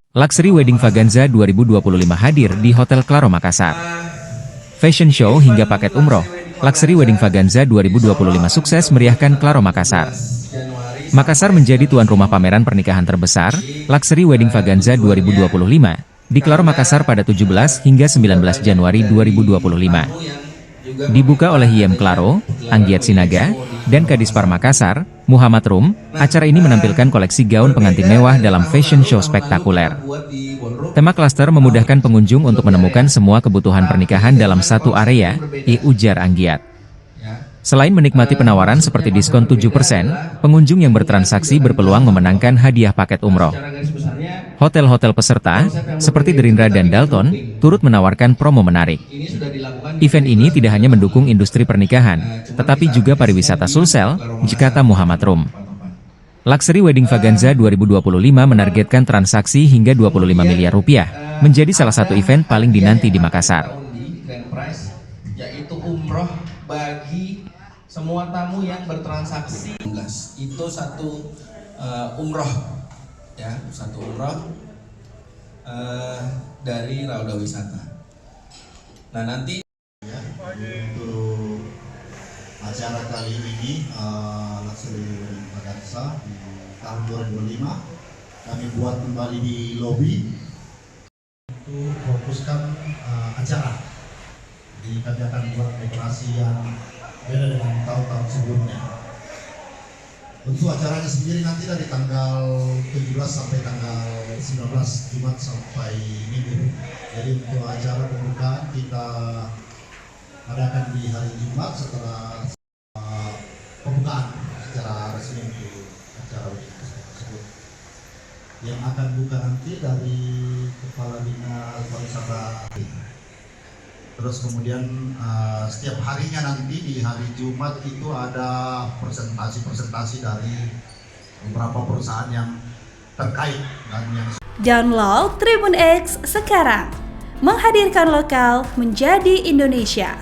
Luxury Wedding Vaganza 2025 hadir di Hotel Claro Makassar. Fashion show hingga paket umroh, Luxury Wedding Vaganza 2025 sukses meriahkan Claro Makassar. Makassar menjadi tuan rumah pameran pernikahan terbesar, Luxury Wedding Vaganza 2025, di Claro Makassar pada 17 hingga 19 Januari 2025. Dibuka oleh IM Claro, Anggiat Sinaga, dan Kadispar Makassar, Muhammad Rum, acara ini menampilkan koleksi gaun pengantin mewah dalam fashion show spektakuler. Tema klaster memudahkan pengunjung untuk menemukan semua kebutuhan pernikahan dalam satu area, ujar Anggiat. Selain menikmati penawaran seperti diskon 7%, pengunjung yang bertransaksi berpeluang memenangkan hadiah paket umroh. Hotel-hotel peserta, seperti Derindra dan Dalton, turut menawarkan promo menarik. Event ini tidak hanya mendukung industri pernikahan, tetapi juga pariwisata Sulsel, kata Muhammad Rum. Luxury Wedding Vaganza 2025 menargetkan transaksi hingga 25 miliar rupiah, menjadi salah satu event paling dinanti di Makassar. Yaitu umroh bagi semua tamu yang bertransaksi. Itu satu umroh, ya, satu umroh dari Rauda Wisata. Nah nanti untuk acara kali ini Luxury Wedding Vaganza di tahun 2025 kami buat kembali di lobi untuk fokuskan acara. Jadi kami akan buat dekorasi yang beda dengan tahun-tahun sebelumnya. Untuk acaranya sendiri nanti dari tanggal 17 sampai tanggal 19, Jumat sampai Minggu. Jadi untuk acara pembukaan kita adakan di hari Jumat setelah pembukaan secara resmi untuk acara tersebut. Yang akan buka nanti dari Kepala Dinas Pariwisata. Terus kemudian setiap harinya nanti di hari Jumat itu ada presentasi dari beberapa perusahaan yang terkait dan yang Download Tribun X sekarang, menghadirkan lokal menjadi Indonesia.